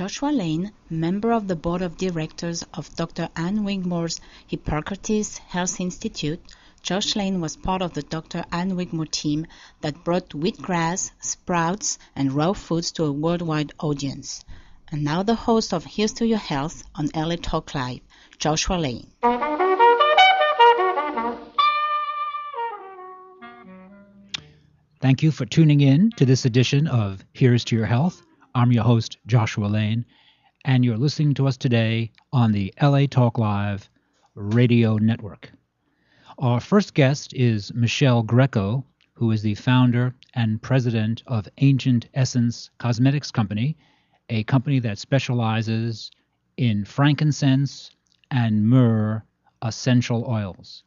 Joshua Lane, member of the board of directors of Dr. Ann Wigmore's Hippocrates Health Institute. Josh Lane was part of the Dr. Ann Wigmore team that brought wheatgrass, sprouts, and raw foods to a worldwide audience. And now the host of Here's to Your Health on LA Talk Live, Joshua Lane. Thank you for tuning in to this edition of Here's to Your Health. I'm your host, Joshua Lane, and you're listening to us today on the LA Talk Live radio network. Our first guest is Michelle Greco, who is the founder and president of Ancient Essence Cosmetics Company, a company that specializes in frankincense and myrrh essential oils.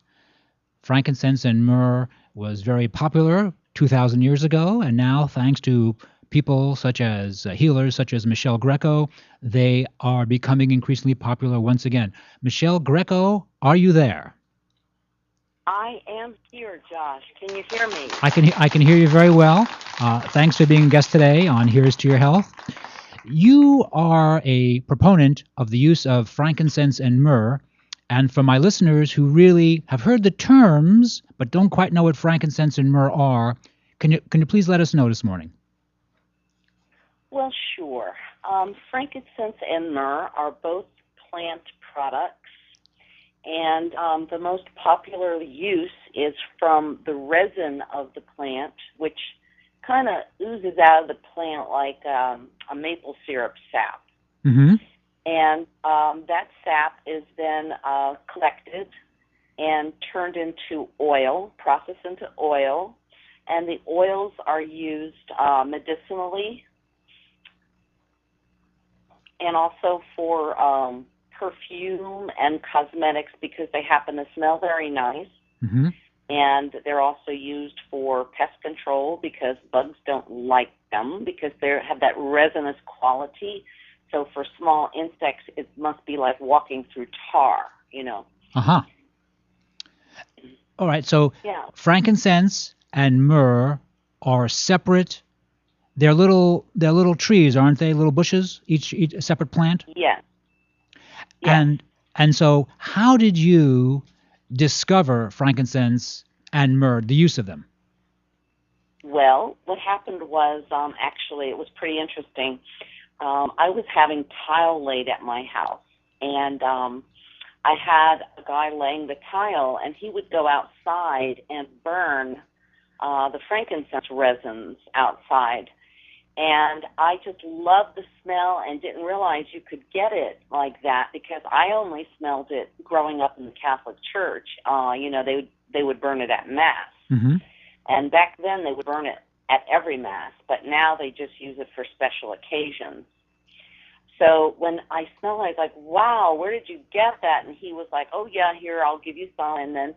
Frankincense and myrrh was very popular 2,000 years ago, and now, thanks to people such as healers such as Michelle Greco, they are becoming increasingly popular once again. Michelle Greco, are you there? I am here, Josh. Can you hear me? I can hear you very well. Thanks for being a guest today on Here's to Your Health. You are a proponent of the use of frankincense and myrrh, and for my listeners who really have heard the terms but don't quite know what frankincense and myrrh are, can you please let us know this morning? Well, sure. Frankincense and myrrh are both plant products, and the most popular use is from the resin of the plant, which kind of oozes out of the plant like a maple syrup sap. Mm-hmm. And that sap is then collected and turned into oil, processed into oil, and the oils are used medicinally and also for perfume and cosmetics because they happen to smell very nice. Mm-hmm. And they're also used for pest control because bugs don't like them because they have that resinous quality. So for small insects, it must be like walking through tar, you know. Uh-huh. All right, so Yeah. frankincense and myrrh are separate. They're little trees, aren't they? Little bushes, each a separate plant? Yes. And so how did you discover frankincense and myrrh, the use of them? Well, what happened was actually it was pretty interesting. I was having tile laid at my house, and I had a guy laying the tile, and he would go outside and burn the frankincense resins outside. And I just loved the smell and didn't realize you could get it like that because I only smelled it growing up in the Catholic Church. They would burn it at Mass. Mm-hmm. And back then they would burn it at every Mass, but now they just use it for special occasions. So when I smelled it, I was like, wow, where did you get that? And he was like, oh, yeah, here, I'll give you some. And then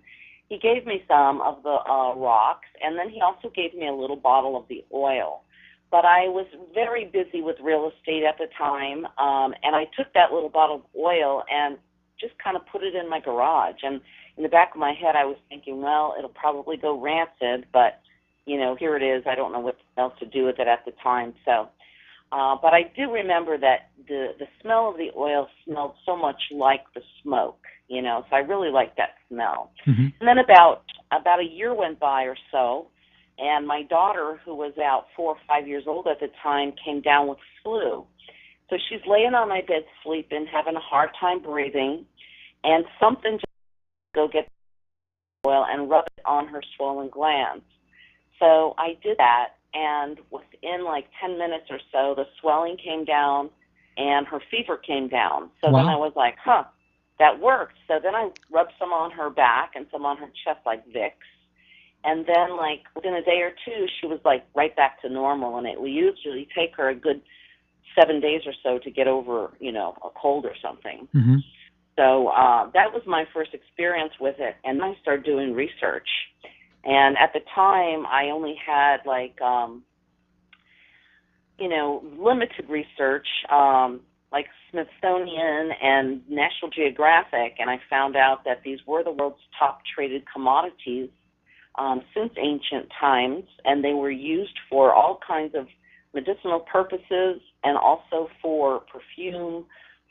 he gave me some of the rocks, and then he also gave me a little bottle of the oil. But I was very busy with real estate at the time, and I took that little bottle of oil and just kind of put it in my garage. And in the back of my head, I was thinking, well, it'll probably go rancid, but, here it is. I don't know what else to do with it at the time. So, but I do remember that the smell of the oil smelled so much like the smoke, so I really liked that smell. Mm-hmm. And then about a year went by or so, and my daughter, who was about 4 or 5 years old at the time, came down with flu. So she's laying on my bed sleeping, having a hard time breathing, and something just go get the oil and rub it on her swollen glands. So I did that, and within like 10 minutes or so, the swelling came down and her fever came down. So Wow. Then I was like, that worked. So then I rubbed some on her back and some on her chest like Vicks. And then, like, within a day or two, she was, like, right back to normal. And it will usually take her a good 7 days or so to get over, a cold or something. Mm-hmm. So that was my first experience with it. And then I started doing research. And at the time, I only had, like, limited research, like Smithsonian and National Geographic. And I found out that these were the world's top traded commodities since ancient times, and they were used for all kinds of medicinal purposes and also for perfume,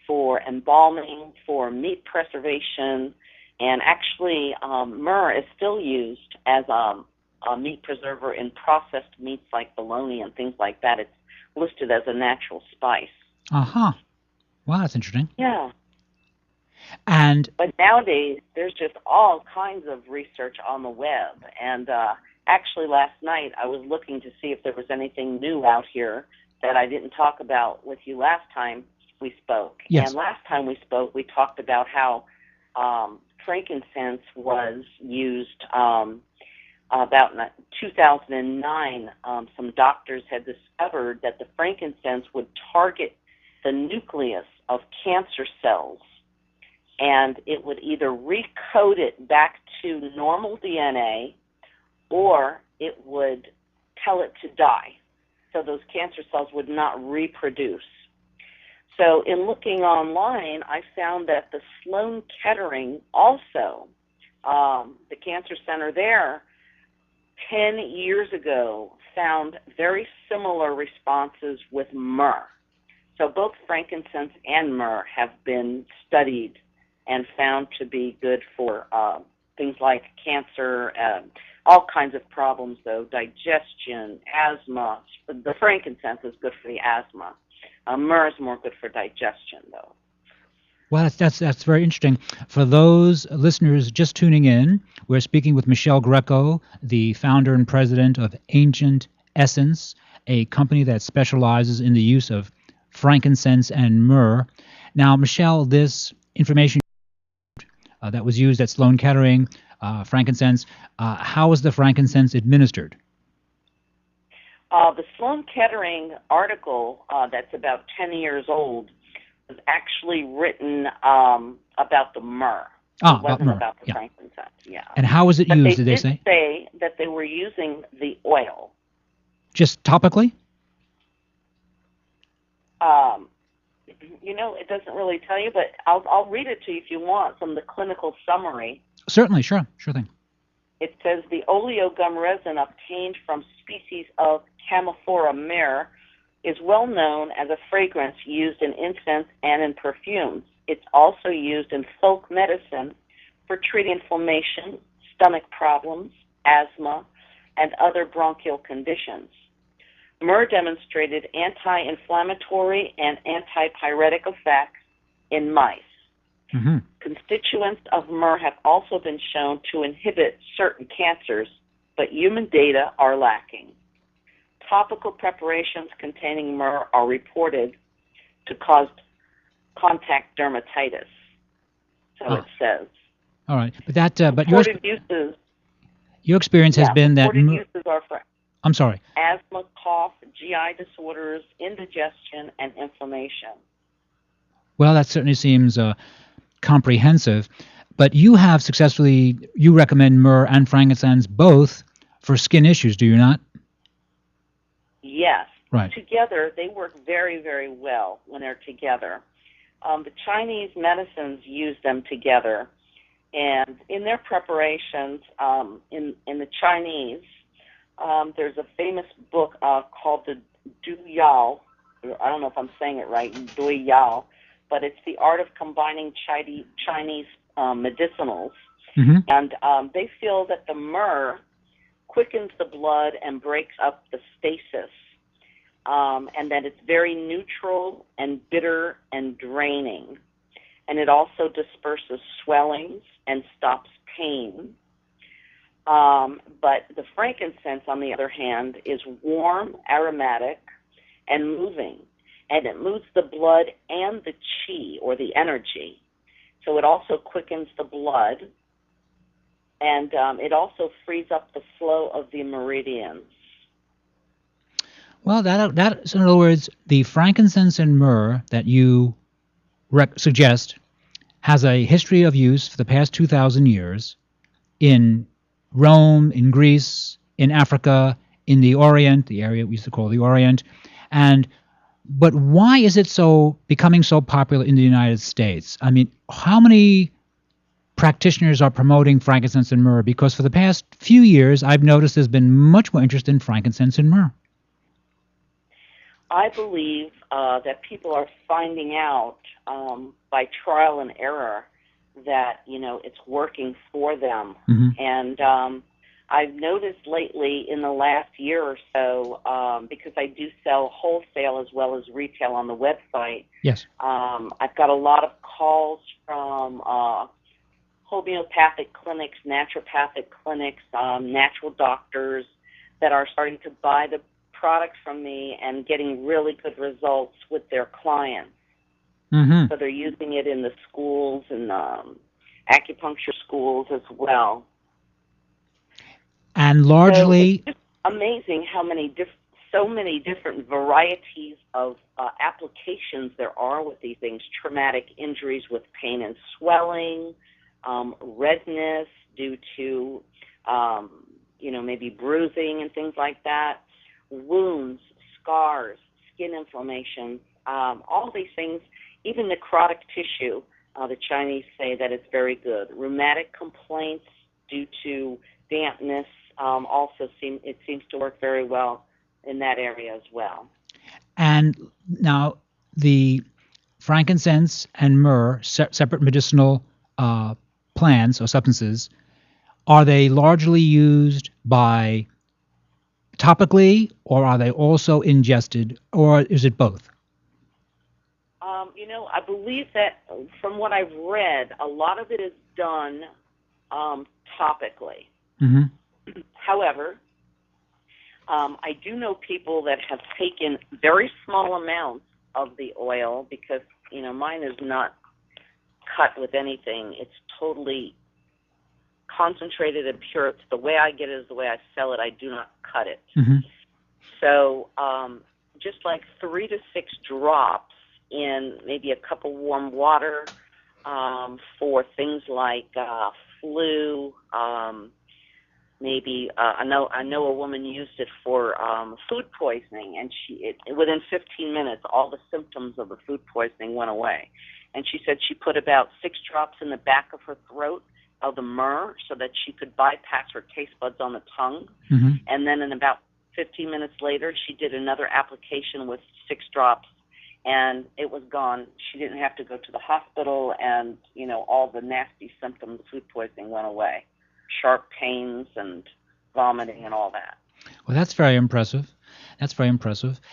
for embalming, for meat preservation, and actually myrrh is still used as a meat preserver in processed meats like bologna and things like that. It's listed as a natural spice. Uh-huh. Wow, that's interesting. Yeah. And But nowadays, there's just all kinds of research on the web. And actually, last night, I was looking to see if there was anything new out here that I didn't talk about with you last time we spoke. Yes. And last time we spoke, we talked about how frankincense was used about 2009. Some doctors had discovered that the frankincense would target the nucleus of cancer cells, and it would either recode it back to normal DNA or it would tell it to die. So those cancer cells would not reproduce. So in looking online, I found that the Sloan Kettering also, the cancer center there, 10 years ago found very similar responses with myrrh. So both frankincense and myrrh have been studied and found to be good for things like cancer, all kinds of problems, though, digestion, asthma. The frankincense is good for the asthma. Myrrh is more good for digestion, though. well, that's very interesting. For those listeners just tuning in, we're speaking with Michelle Greco, the founder and president of Ancient Essence, a company that specializes in the use of frankincense and myrrh. Now, Michelle, this information that was used at Sloan Kettering, frankincense, how is the frankincense administered? The Sloan Kettering article that's about 10 years old was actually written about the myrrh. It wasn't myrrh. about the Yeah. frankincense. Yeah. And how was it But used, they did they say? say that they were using the oil. Just topically? It doesn't really tell you, but I'll read it to you if you want from the clinical summary. Certainly, sure thing. It says the oleogum resin obtained from species of Camophora myrrh is well known as a fragrance used in incense and in perfumes. It's also used in folk medicine for treating inflammation, stomach problems, asthma, and other bronchial conditions. Myrrh demonstrated anti-inflammatory and antipyretic effects in mice. Mm-hmm. Constituents of myrrh have also been shown to inhibit certain cancers, but human data are lacking. Topical preparations containing myrrh are reported to cause contact dermatitis. So it says. All right, but Reported uses. Your experience has been that. Reported uses are for I'm sorry. asthma, cough, GI disorders, indigestion, and inflammation. Well, that certainly seems comprehensive. But you recommend myrrh and frankincense both for skin issues, do you not? Yes. Right. Together, they work very, very well when they're together. The Chinese medicines use them together. And in their preparations, in the Chinese, there's a famous book called the Du Yao. I don't know if I'm saying it right, Du Yao, but it's the art of combining Chinese medicinals. Mm-hmm. And they feel that the myrrh quickens the blood and breaks up the stasis, and that it's very neutral and bitter and draining. And it also disperses swellings and stops pain. But the frankincense, on the other hand, is warm, aromatic, and moving. And it moves the blood and the qi, or the energy. So it also quickens the blood, and it also frees up the flow of the meridians. Well, that so in other words, the frankincense and myrrh that you suggest has a history of use for the past 2,000 years in Rome, in Greece, in Africa, in the Orient, the area we used to call the Orient. But why is it becoming so popular in the United States? I mean, how many practitioners are promoting frankincense and myrrh? Because for the past few years, I've noticed there's been much more interest in frankincense and myrrh. I believe that people are finding out by trial and error that, it's working for them. Mm-hmm. And I've noticed lately in the last year or so, because I do sell wholesale as well as retail on the website, Yes. I've got a lot of calls from homeopathic clinics, naturopathic clinics, natural doctors that are starting to buy the product from me and getting really good results with their clients. Mm-hmm. So they're using it in the schools and acupuncture schools as well. And largely, so it's just amazing how so many different varieties of applications there are with these things. Traumatic injuries with pain and swelling, redness due to maybe bruising and things like that, wounds, scars, skin inflammation, all these things, even necrotic tissue. The Chinese say that it's very good. Rheumatic complaints due to dampness also seems to work very well in that area as well. And now the frankincense and myrrh, separate medicinal plants or substances, are they largely used by topically, or are they also ingested, or is it both? I believe that from what I've read, a lot of it is done topically. Mm-hmm. However, I do know people that have taken very small amounts of the oil because, mine is not cut with anything. It's totally concentrated and pure. It's the way I get it is the way I sell it. I do not cut it. Mm-hmm. So just like 3 to 6 drops in maybe a cup of warm water for things like flu. Maybe I know a woman used it for food poisoning, and within 15 minutes all the symptoms of the food poisoning went away. And she said she put about 6 drops in the back of her throat of the myrrh so that she could bypass her taste buds on the tongue. Mm-hmm. And then in about 15 minutes later, she did another application with 6 drops, and it was gone. She didn't have to go to the hospital, and, all the nasty symptoms of food poisoning went away. Sharp pains and vomiting and all that. Well, that's very impressive.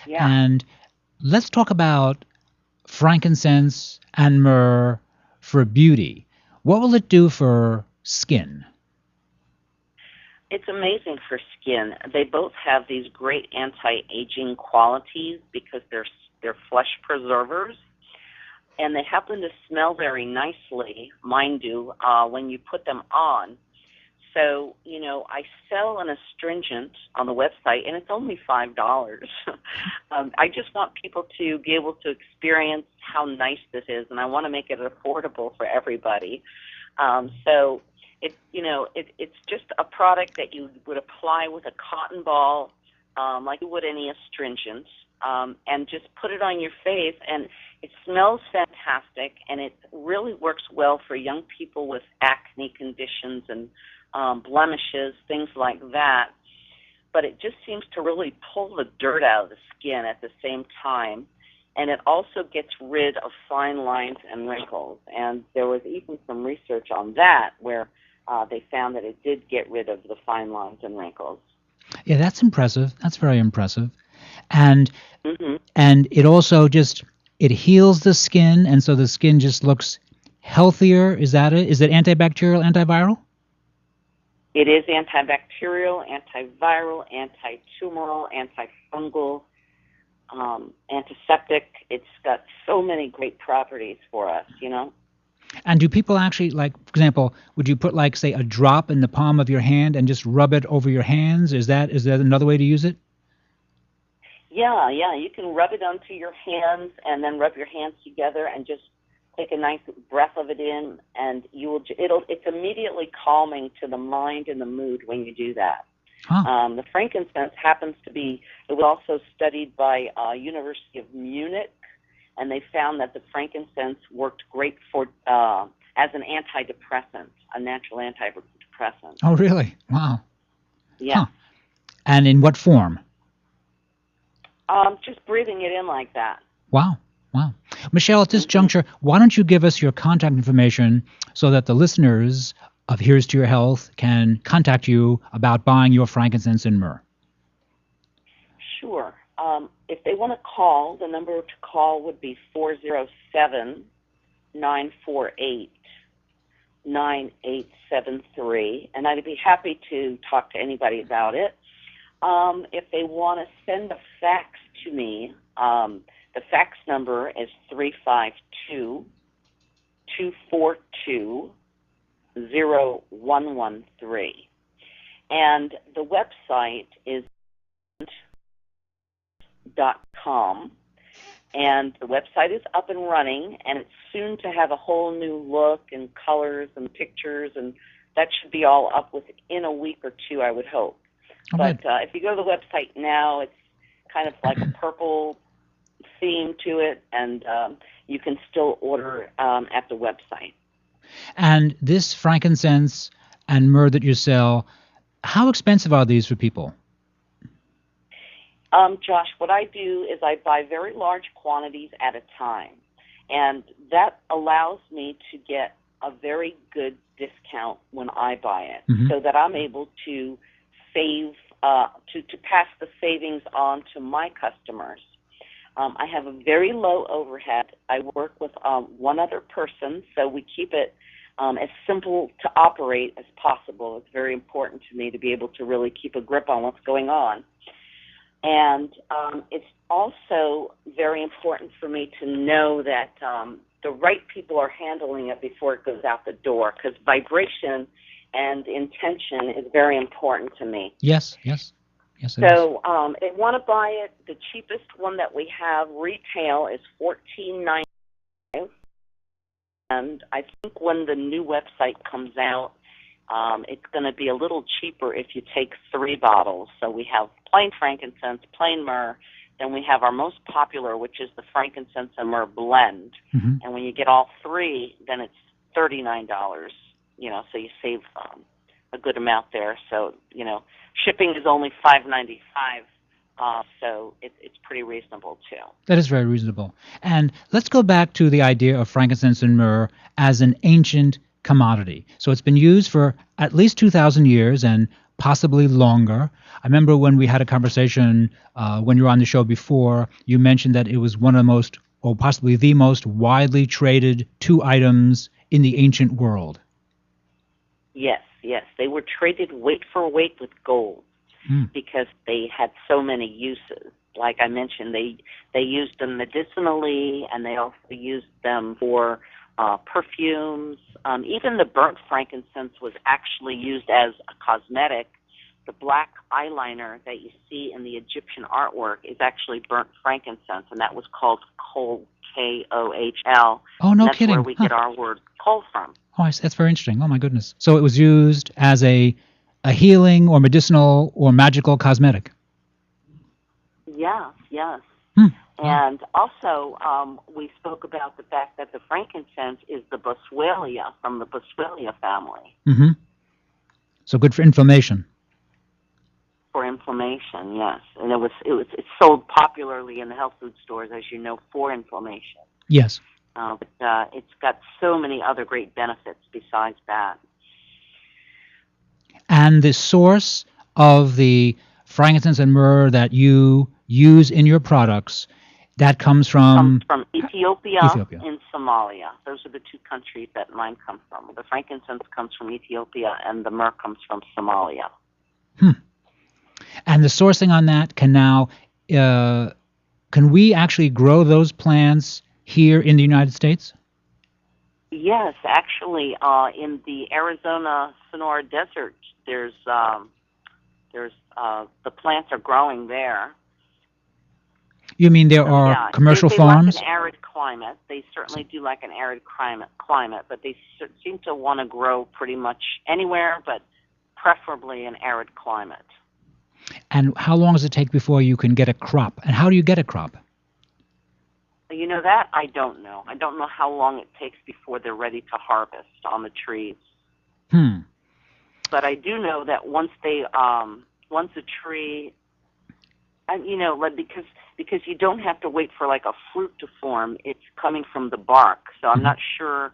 Yeah. And let's talk about frankincense and myrrh for beauty. What will it do for skin? It's amazing for skin. They both have these great anti-aging qualities because they're flesh preservers, and they happen to smell very nicely, mine do, when you put them on. So, I sell an astringent on the website, and it's only $5. I just want people to be able to experience how nice this is, and I want to make it affordable for everybody. So, it's just a product that you would apply with a cotton ball, like you would any astringent, and just put it on your face, and it smells fantastic, and it really works well for young people with acne conditions and blemishes, things like that. But it just seems to really pull the dirt out of the skin at the same time. And it also gets rid of fine lines and wrinkles. And there was even some research on that where they found that it did get rid of the fine lines and wrinkles. Yeah, that's impressive. That's very impressive. And Mm-hmm. and it also it heals the skin, and so the skin just looks healthier. Is that it? Is it antibacterial, antiviral? It is antibacterial, antiviral, anti-tumoral, antifungal, antiseptic. It's got so many great properties for us, And do people actually, like, for example, would you put, like, say, a drop in the palm of your hand and just rub it over your hands? Is that another way to use it? Yeah. You can rub it onto your hands and then rub your hands together and just take a nice breath of it in, and it's immediately calming to the mind and the mood when you do that. Huh. The frankincense it was also studied by University of Munich, and they found that the frankincense worked great for as an antidepressant, a natural antidepressant. Oh, really? Wow. Yeah. Huh. And in what form? Just breathing it in like that. Wow. Wow. Michelle, at this juncture, why don't you give us your contact information so that the listeners of Here's to Your Health can contact you about buying your frankincense and myrrh? Sure. If they want to call, the number to call would be 407-948-9873, and I'd be happy to talk to anybody about it. If they want to send a fax to me, the fax number is 352-242-0113. And the website is .com, and the website is up and running, and it's soon to have a whole new look and colors and pictures, and that should be all up within a week or two, I would hope. Okay. But if you go to the website now, it's kind of like a purple theme to it, and you can still order at the website. And this frankincense and myrrh that you sell, how expensive are these for people? Josh, what I do is I buy very large quantities at a time, and that allows me to get a very good discount when I buy it, so that I'm able to save, to pass the savings on to my customers. I have a very low overhead. I work with one other person, so we keep it as simple to operate as possible. It's very important to me to be able to really keep a grip on what's going on. And it's also very important for me to know that the right people are handling it before it goes out the door, because vibration and intention is very important to me. Yes, it is. So they want to buy it. The cheapest one that we have retail is $14.95, and I think when the new website comes out, it's going to be a little cheaper if you take 3 bottles. So we have plain frankincense, plain myrrh, then we have our most popular, which is the frankincense and myrrh blend. And when you get all 3, then it's $39. So you save a good amount there. So shipping is only $5.95, so it's pretty reasonable too. That is very reasonable. And let's go back to the idea of frankincense and myrrh as an ancient commodity. So it's been used for at least 2,000 years and possibly longer. I remember when we had a conversation when you were on the show before, you mentioned that it was one of the most, or possibly the most widely traded 2 items in the ancient world. Yes. They were traded weight for weight with gold because they had so many uses. Like I mentioned, they used them medicinally, and they also used them for perfumes. Even the burnt frankincense was actually used as a cosmetic. The black eyeliner that you see in the Egyptian artwork is actually burnt frankincense, and that was called kohl, K-O-H-L. Oh, no That's kidding. That's where we get our word kohl from. Oh, that's very interesting. Oh, my goodness. So it was used as a healing or medicinal or magical cosmetic. Yes. And also, we spoke about the fact that the frankincense is the boswellia, from the boswellia family. So good for inflammation. For inflammation, yes. And it's sold popularly in the health food stores, as you know, for inflammation. Yes. But it's got so many other great benefits besides that. And the source of the frankincense and myrrh that you use in your products, that comes from Ethiopia and Somalia. Those are the 2 countries that mine comes from. The frankincense comes from Ethiopia, and the myrrh comes from Somalia. And the sourcing on that can we actually grow those plants here in the United States? Yes, actually, in the Arizona Sonora Desert, there's the plants are growing there. You mean there are commercial farms? They like an arid climate. They certainly do like an arid climate, but they seem to want to grow pretty much anywhere, but preferably an arid climate. And how long does it take before you can get a crop? And how do you get a crop? That I don't know. I don't know how long it takes before they're ready to harvest on the trees. But I do know that once a tree, like because you don't have to wait for like a fruit to form. It's coming from the bark. So I'm not sure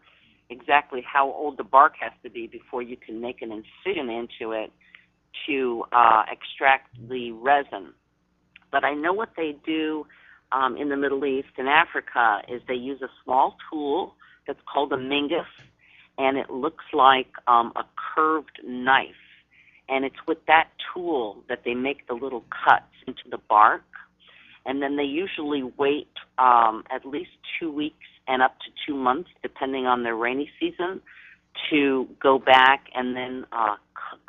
exactly how old the bark has to be before you can make an incision into it to extract the resin. But I know what they do in the Middle East and Africa is they use a small tool that's called a mingus, and it looks like a curved knife. And it's with that tool that they make the little cuts into the bark. And then they usually wait at least 2 weeks and up to 2 months, depending on their rainy season, to go back and then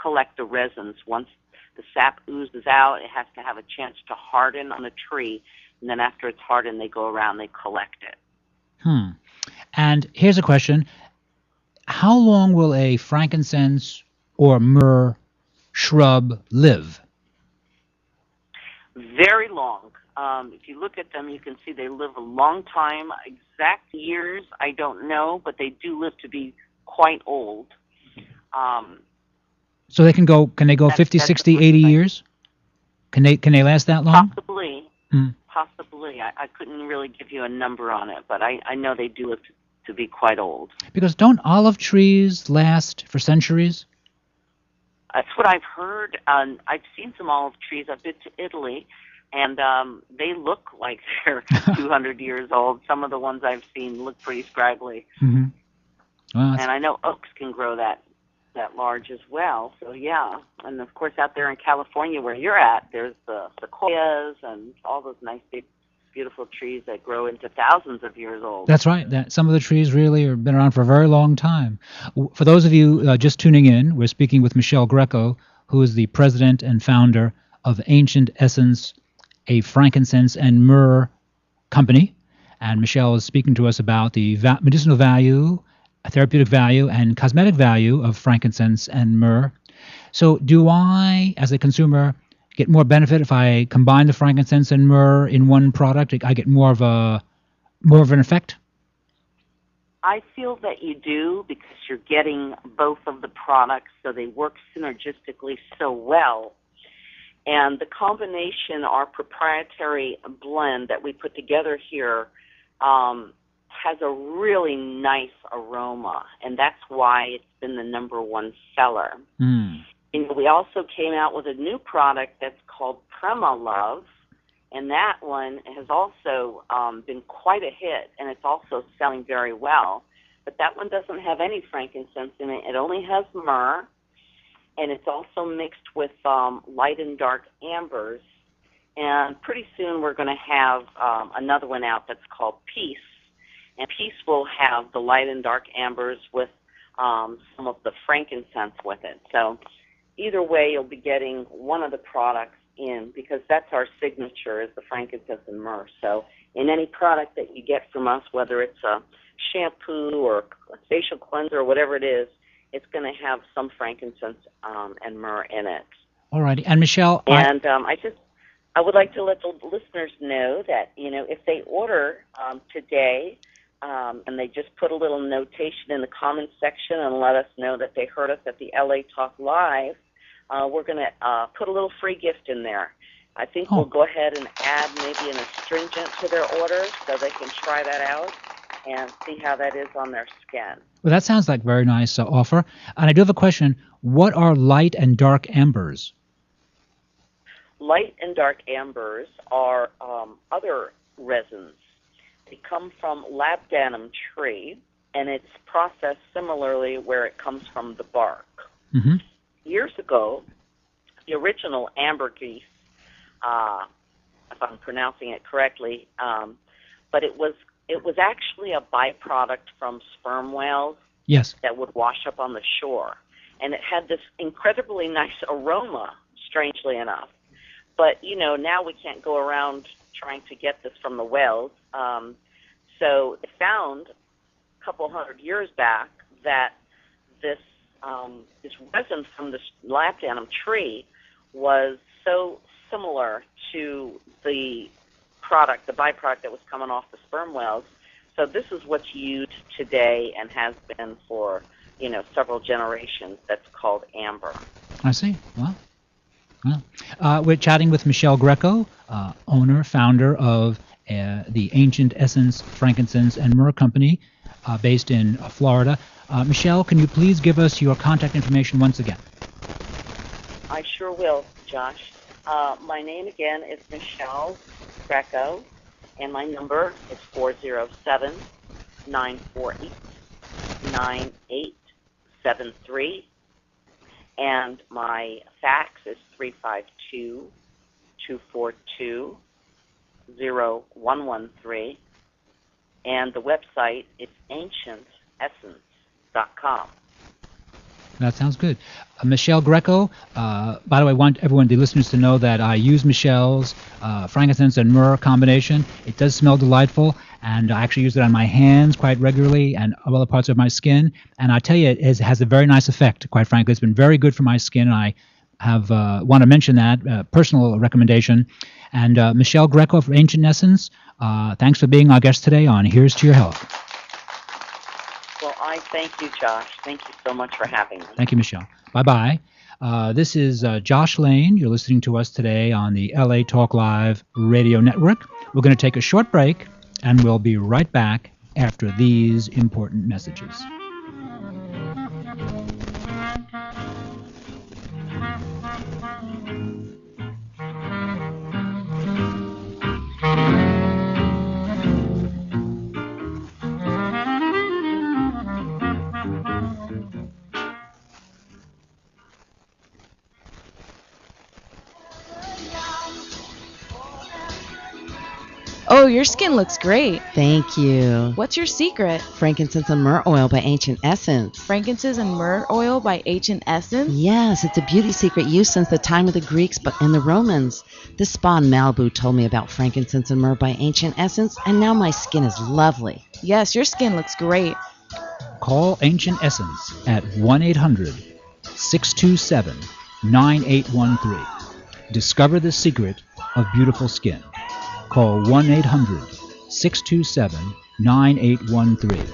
collect the resins. Once the sap oozes out, it has to have a chance to harden on the tree. And then after it's hardened, they go around, they collect it. And here's a question. How long will a frankincense or myrrh shrub live? Very long. If you look at them, you can see they live a long time. Exact years, I don't know, but they do live to be quite old. So they can they go 50, 60, 80 years? Can they last that long? Possibly. Possibly. I couldn't really give you a number on it, but I know they do live to be quite old. Because don't olive trees last for centuries? That's what I've heard. I've seen some olive trees. I've been to Italy, and they look like they're 200 years old. Some of the ones I've seen look pretty scraggly. Mm-hmm. Well, and I know oaks can grow that large as well. So, yeah. And, of course, out there in California where you're at, there's the sequoias and all those nice, big, beautiful trees that grow into thousands of years old. That's right. Some of the trees really have been around for a very long time. For those of you just tuning in, we're speaking with Michelle Greco, who is the president and founder of Ancient Essence, a frankincense and myrrh company. And Michelle is speaking to us about the medicinal value, therapeutic value, and cosmetic value of frankincense and myrrh. So do I, as a consumer, get more benefit if I combine the frankincense and myrrh in one product? I get more of an effect? I feel that you do, because you're getting both of the products, so they work synergistically so well. And the combination, our proprietary blend that we put together here, has a really nice aroma, and that's why it's been the #1 seller. And we also came out with a new product that's called Prema Love, and that one has also been quite a hit, and it's also selling very well. But that one doesn't have any frankincense in it. It only has myrrh, and it's also mixed with light and dark ambers. And pretty soon we're going to have another one out that's called Peace. And Peace will have the light and dark ambers with some of the frankincense with it. So either way, you'll be getting one of the products in, because that's our signature, is the frankincense and myrrh. So in any product that you get from us, whether it's a shampoo or a facial cleanser or whatever it is, it's going to have some frankincense and myrrh in it. All righty. And Michelle, and I would like to let the listeners know that, if they order today, and they just put a little notation in the comments section and let us know that they heard us at the LA Talk Live, we're going to put a little free gift in there. I think we'll go ahead and add maybe an astringent to their order so they can try that out and see how that is on their skin. Well, that sounds like a very nice offer. And I do have a question. What are light and dark ambers? Light and dark ambers are other resins. They come from labdanum tree, and it's processed similarly where it comes from the bark. Mm-hmm. Years ago, the original ambergris, if I'm pronouncing it correctly, but it was actually a byproduct from sperm whales. Yes. That would wash up on the shore. And it had this incredibly nice aroma, strangely enough. But, now we can't go around trying to get this from the whales. So they found a couple hundred years back that this resin from this labdanum tree was so similar to the byproduct that was coming off the sperm whales. So this is what's used today and has been for, several generations. That's called amber. I see. Well, We're chatting with Michelle Greco, owner, founder of the Ancient Essence, Frankincense, and Myrrh Company, based in Florida. Michelle, can you please give us your contact information once again? I sure will, Josh. My name again is Michelle Greco, and my number is 407-948-9873, and my fax is 352-242-0113, and the website is ancientessence.com. That sounds good. Michelle Greco, by the way, I want everyone, the listeners, to know that I use Michelle's frankincense and myrrh combination. It does smell delightful, and I actually use it on my hands quite regularly and other parts of my skin. And I tell you, it has a very nice effect, quite frankly. It's been very good for my skin, and I have want to mention that, personal recommendation. And Michelle Greco for Ancient Essence, thanks for being our guest today on Here's to Your Health. Well, I thank you, Josh. Thank you so much for having me. Thank you, Michelle. Bye-bye. This is Josh Lane. You're listening to us today on the LA Talk Live Radio Network. We're going to take a short break, and we'll be right back after these important messages. Oh, your skin looks great. Thank you. What's your secret? Frankincense and myrrh oil by Ancient Essence. Frankincense and myrrh oil by Ancient Essence? Yes, it's a beauty secret used since the time of the Greeks and the Romans. This spa in Malibu told me about frankincense and myrrh by Ancient Essence, and now my skin is lovely. Yes, your skin looks great. Call Ancient Essence at 1-800-627-9813. Discover the secret of beautiful skin. Call 1-800-627-9813.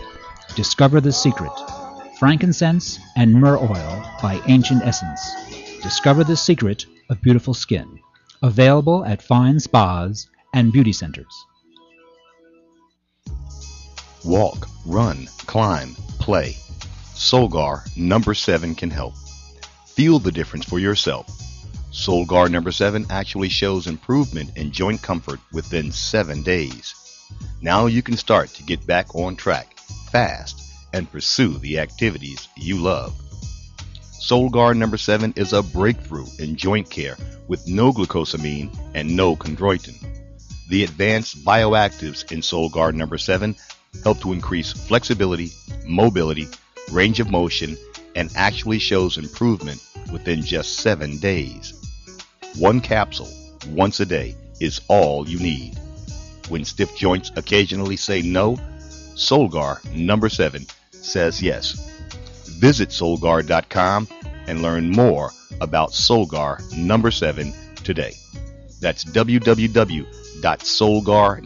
Discover the secret. Frankincense and myrrh oil by Ancient Essence. Discover the secret of beautiful skin. Available at fine spas and beauty centers. Walk, run, climb, play. Solgar number 7 can help. Feel the difference for yourself. Solgar number 7 actually shows improvement in joint comfort within 7 days. Now you can start to get back on track fast and pursue the activities you love. Solgar number 7 is a breakthrough in joint care with no glucosamine and no chondroitin. The advanced bioactives in Solgar number 7 help to increase flexibility, mobility, range of motion, and actually shows improvement within just 7 days. 1 capsule once a day is all you need. When stiff joints occasionally say no, Solgar number 7 says yes. Visit Solgar.com and learn more about Solgar number 7 today. That's www.solgar.com.